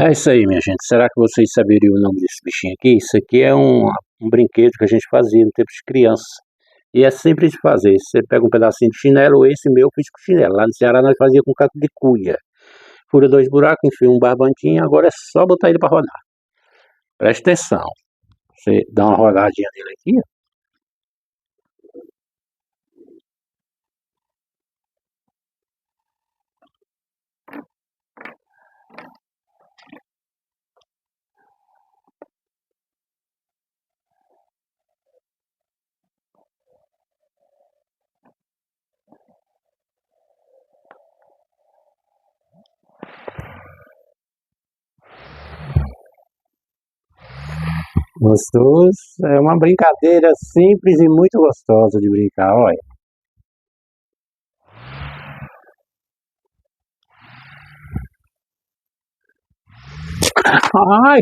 É isso aí, minha gente. Será que vocês saberiam o nome desse bichinho aqui? Isso aqui é um brinquedo que a gente fazia no tempo de criança. E é simples de fazer. Você pega um pedacinho de chinelo, esse meu eu fiz com chinelo. Lá no Ceará nós fazia com caco de cuia. Fura dois buracos, enfia um barbantinho, agora é só botar ele para rodar. Presta atenção. Você dá uma rodadinha nele aqui, ó. Gostoso. É uma brincadeira simples e muito gostosa de brincar, olha. Ai,